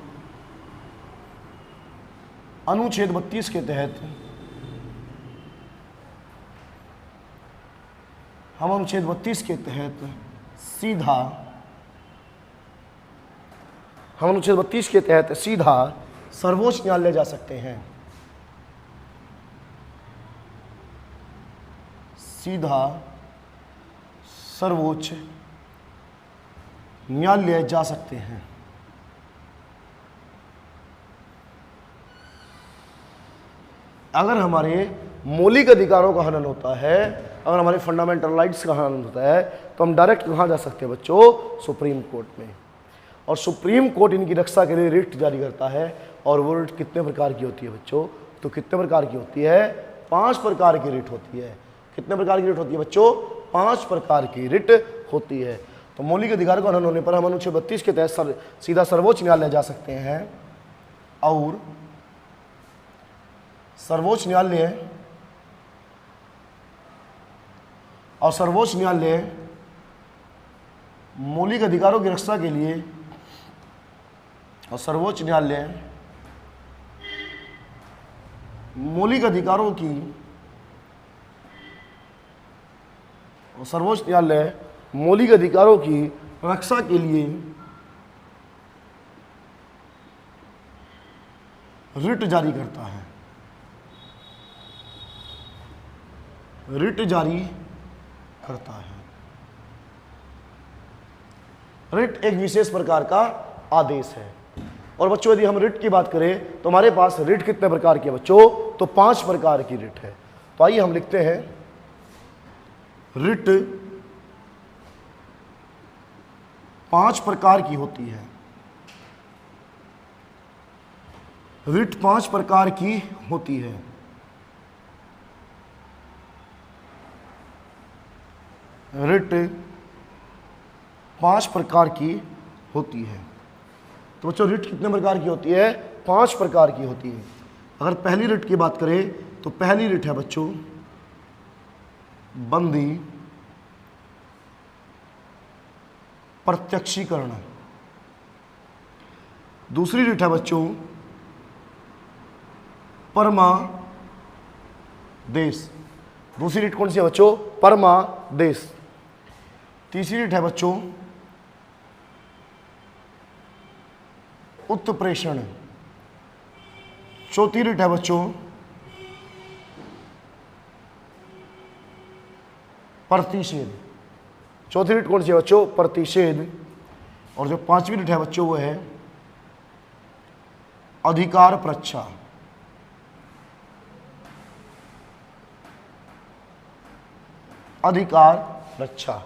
अनुच्छेद 32 के तहत सीधा सर्वोच्च न्यायालय जा सकते हैं। सीधा सर्वोच्च न्यायालय जा सकते हैं। अगर हमारे मौलिक अधिकारों का हनन होता है, अगर हमारे फंडामेंटल राइट्स का हनन होता है, तो हम डायरेक्ट कहाँ जा सकते हैं बच्चों? सुप्रीम कोर्ट में। और सुप्रीम कोर्ट इनकी रक्षा के लिए रिट जारी करता है। और वो रिट कितने प्रकार की होती है बच्चों? तो कितने प्रकार की होती है? 5 प्रकार की रिट होती है। कितने प्रकार की रिट होती है बच्चों? 5 प्रकार की रिट होती है। तो मौलिक अधिकार का उल्लंघन होने पर हम अनुच्छेद 32 के तहत सीधा सर्वोच्च न्यायालय जा सकते हैं और सर्वोच्च न्यायालय मौलिक अधिकारों की रक्षा के लिए और सर्वोच्च न्यायालय मौलिक अधिकारों की रक्षा के लिए रिट जारी करता है। रिट एक विशेष प्रकार का आदेश है। और बच्चों यदि हम रिट की बात करें तो हमारे पास रिट कितने प्रकार की है बच्चों? तो 5 प्रकार की रिट है। तो आइए हम लिखते हैं रिट 5 प्रकार की होती है। रिट 5 प्रकार की होती है। रिट 5 प्रकार की होती है। तो बच्चों रिट कितने प्रकार की होती है? 5 प्रकार की होती है। अगर पहली रिट की बात करें तो पहली रिट है बच्चों बंदी प्रत्यक्षीकरण। दूसरी रिट है बच्चों परमादेश। दूसरी रिट कौन सी है बच्चों? परमादेश। तीसरी रिट है बच्चों उत्प्रेषण। चौथी रिट है बच्चों प्रतिषेध। चौथी रिट कौन सी है बच्चों? प्रतिषेध। और जो 5वीं रिट है बच्चों वो है अधिकार परीक्षा। अधिकार रक्षा।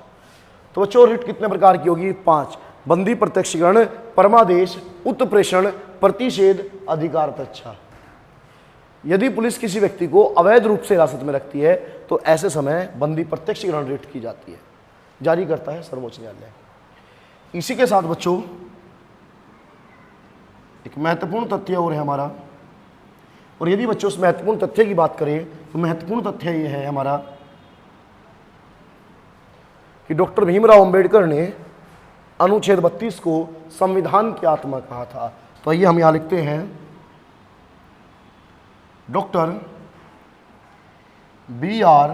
तो बच्चों रिट कितने प्रकार की होगी? 5। बंदी प्रत्यक्षीकरण, परमादेश, उत्प्रेषण, प्रतिषेध, अधिकार परीक्षा। यदि पुलिस किसी व्यक्ति को अवैध रूप से हिरासत में रखती है तो ऐसे समय बंदी प्रत्यक्षीकरण रिट की जाती है, जारी करता है सर्वोच्च न्यायालय। इसी के साथ बच्चों एक महत्वपूर्ण तथ्य और है हमारा। और यदि बच्चों उस महत्वपूर्ण तथ्य की बात करें तो महत्वपूर्ण तथ्य ये है हमारा कि डॉक्टर भीमराव अंबेडकर ने अनुच्छेद 32 को संविधान की आत्मा कहा था। तो आइए हम यहां लिखते हैं डॉक्टर बी आर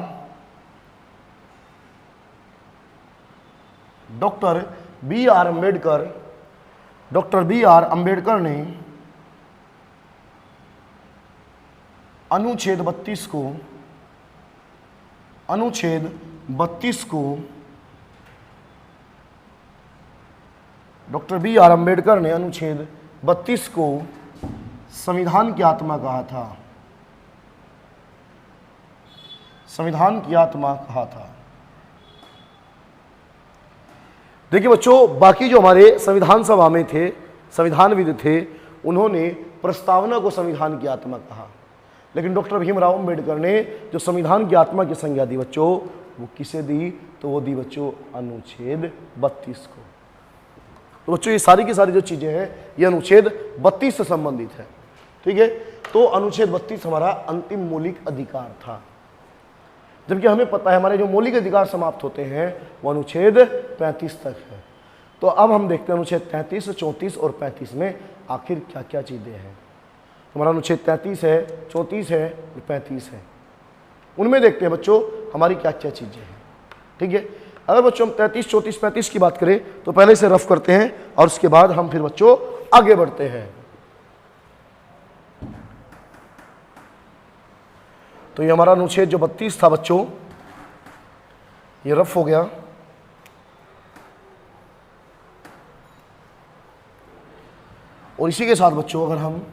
अंबेडकर ने अनुच्छेद 32 को डॉक्टर बी आर अंबेडकर ने अनुच्छेद 32 को संविधान की आत्मा कहा था। संविधान की आत्मा कहा था। देखिए बच्चों बाकी जो हमारे संविधान सभा में थे, संविधानविद थे, उन्होंने प्रस्तावना को संविधान की आत्मा कहा। लेकिन डॉक्टर भीमराव अंबेडकर ने जो संविधान की आत्मा की संज्ञा दी बच्चों वो किसे दी? तो वो दी बच्चों अनुच्छेद 32 को। तो बच्चों ये सारी की सारी जो चीजें हैं ये अनुच्छेद 32 से संबंधित है। ठीक है, तो अनुच्छेद 32 हमारा अंतिम मौलिक अधिकार था। जबकि हमें पता है हमारे जो मौलिक अधिकार समाप्त होते हैं वो अनुच्छेद 35 तक है। तो अब हम देखते हैं अनुच्छेद 33, 34 और 35 में आखिर क्या क्या चीजें हैं। हमारा अनुच्छेद 33 है, 34 है, 35 है। उनमें देखते हैं बच्चों हमारी क्या क्या चीजें हैं। ठीक है, अगर बच्चों हम 33, 34, 35 की बात करें तो पहले से रफ करते हैं और उसके बाद हम फिर बच्चों आगे बढ़ते हैं। तो ये हमारा अनुच्छेद जो 32 था बच्चों ये रफ हो गया। और इसी के साथ बच्चों अगर हम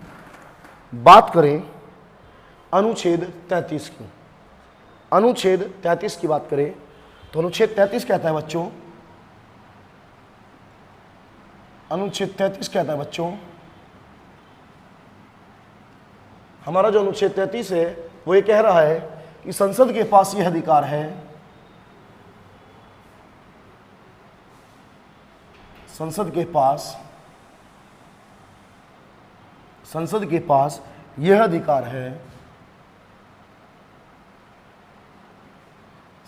बात करें अनुच्छेद 33 की, अनुच्छेद 33 की बात करें तो अनुच्छेद 33 कहता है बच्चों, अनुच्छेद 33 कहता है बच्चों हमारा जो अनुच्छेद 33 है वो ये कह रहा है कि संसद के पास यह अधिकार है संसद के पास यह अधिकार है,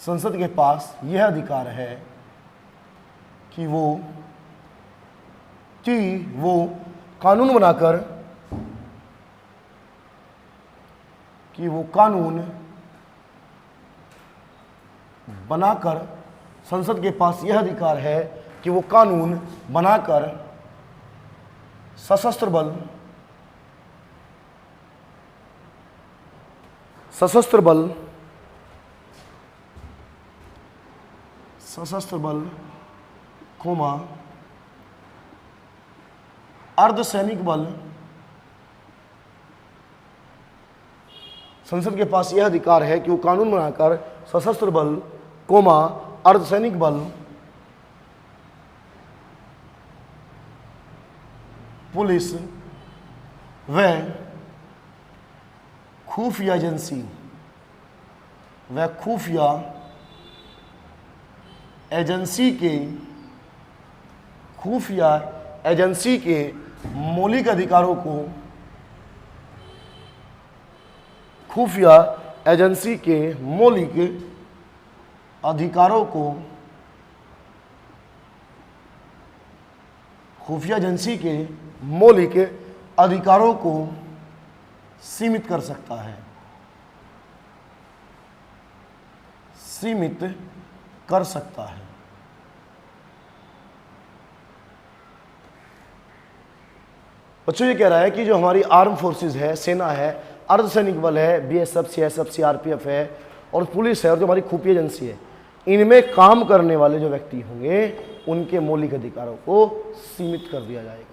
संसद के पास यह अधिकार है कि वो कानून बनाकर संसद के पास यह अधिकार है कि वो कानून बनाकर सशस्त्र बल कोमा अर्धसैनिक बल, संसद के पास यह अधिकार है कि वो कानून बनाकर सशस्त्र बल कोमा अर्धसैनिक बल, पुलिस व खुफिया एजेंसी के मौलिक अधिकारों को खुफिया एजेंसी के मौलिक अधिकारों को सीमित कर सकता है, बच्चों ये कह रहा है कि जो हमारी आर्म फोर्सेस है, सेना है, अर्धसैनिक बल है, बीएसएफ, सीएसएफ, सीआरपीएफ है और पुलिस है और जो हमारी खुफिया एजेंसी है, इनमें काम करने वाले जो व्यक्ति होंगे उनके मौलिक अधिकारों को सीमित कर दिया जाएगा।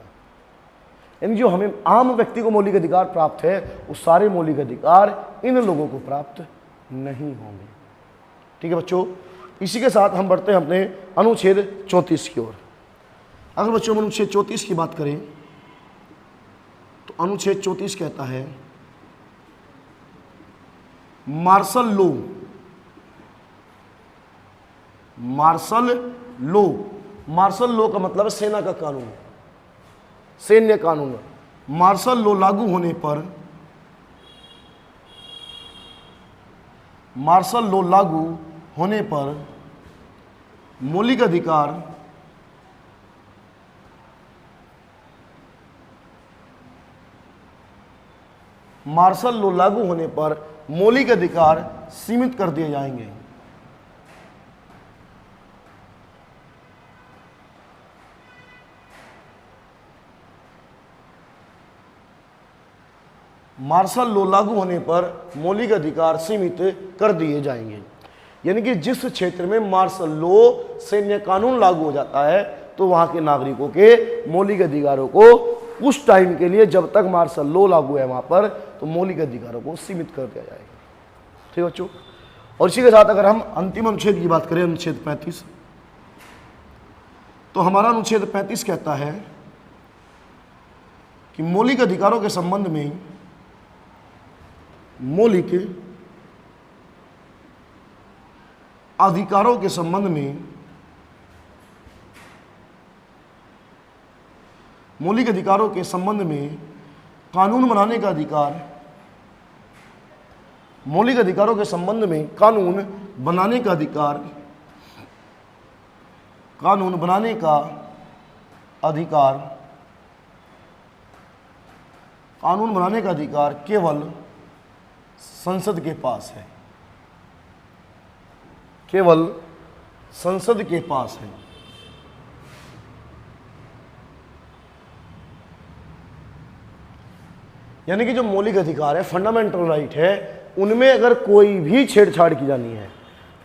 यानी जो हमें आम व्यक्ति को मौलिक अधिकार प्राप्त है वो सारे मौलिक अधिकार इन लोगों को प्राप्त नहीं होंगे। ठीक है बच्चों, इसी के साथ हम बढ़ते हैं अपने अनुच्छेद 34 की ओर। अगर बच्चों हम अनुच्छेद 34 की बात करें तो अनुच्छेद 34 कहता है मार्शल लॉ का मतलब है सेना का कानून, सैन्य कानून। मार्शल लॉ लागू होने पर मौलिक अधिकार सीमित कर दिए जाएंगे। मार्शल लॉ लागू होने पर मौलिक अधिकार सीमित कर दिए जाएंगे। यानी कि जिस क्षेत्र में मार्शल लॉ सैन्य कानून लागू हो जाता है तो वहां के नागरिकों के मौलिक अधिकारों को उस टाइम के लिए, जब तक मार्शल लॉ लागू है वहां पर, तो मौलिक अधिकारों को सीमित कर दिया जाएगा। ठीक बच्चों, और इसी के साथ अगर हम अंतिम अनुच्छेद की बात करें, अनुच्छेद 35, तो हमारा अनुच्छेद 35 कहता है कि मौलिक अधिकारों के संबंध में मौलिक अधिकारों के संबंध में कानून बनाने का अधिकार, मौलिक अधिकारों के संबंध में कानून बनाने का अधिकार केवल संसद के पास है, केवल संसद के पास है। यानी कि जो मौलिक अधिकार है, फंडामेंटल राइट है, उनमें अगर कोई भी छेड़छाड़ की जानी है,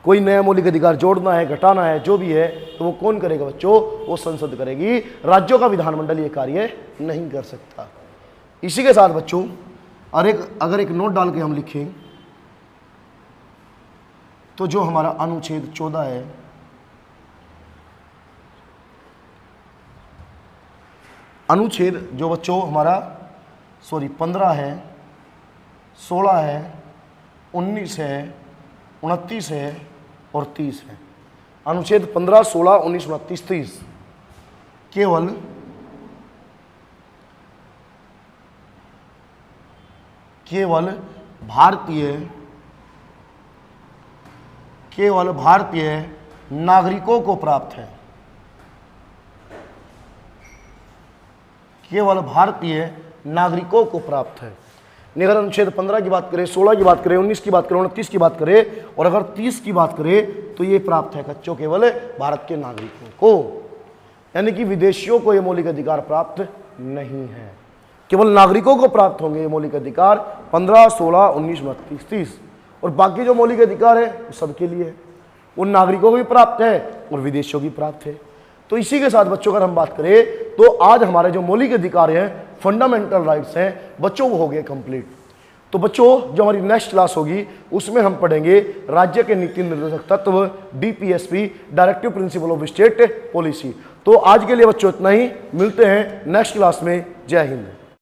कोई नया मौलिक अधिकार जोड़ना है, घटाना है, जो भी है, तो वो कौन करेगा बच्चों? वो संसद करेगी। राज्यों का विधानमंडल ये कार्य नहीं कर सकता। इसी के साथ बच्चों अगर एक नोट डाल के हम लिखें तो जो हमारा अनुच्छेद 14 है, अनुच्छेद जो बच्चों हमारा 15 है, 16 है, 19 है, 29 है और 30 है। अनुच्छेद 15, 16, 19, 29, 30 केवल भारतीय नागरिकों को प्राप्त है। केवल भारतीय नागरिकों को प्राप्त है। अगर अनुच्छेद 15 की बात करें, 16 की बात करें, 19 की बात करें, 29 की बात करें और अगर 30 की बात करें तो ये प्राप्त है कच्चों केवल भारत के नागरिकों को, यानी कि विदेशियों को ये मौलिक अधिकार प्राप्त नहीं है। केवल नागरिकों को प्राप्त होंगे ये मौलिक अधिकार 15, 16, 19, 29, 30 और बाकी जो मौलिक अधिकार है वो सबके लिए है। उन नागरिकों को भी प्राप्त है और विदेशियों की प्राप्त है। तो इसी के साथ बच्चों अगर हम बात करें तो आज हमारे जो मौलिक अधिकार हैं, फंडामेंटल राइट्स हैं बच्चों, वो हो गए कंप्लीट। तो बच्चों जो हमारी नेक्स्ट क्लास होगी उसमें हम पढ़ेंगे राज्य के नीति निर्देशक तत्व, DPSP, directive principle of state policy. तो आज के लिए बच्चों इतना ही, मिलते हैं नेक्स्ट क्लास में। जय हिंद।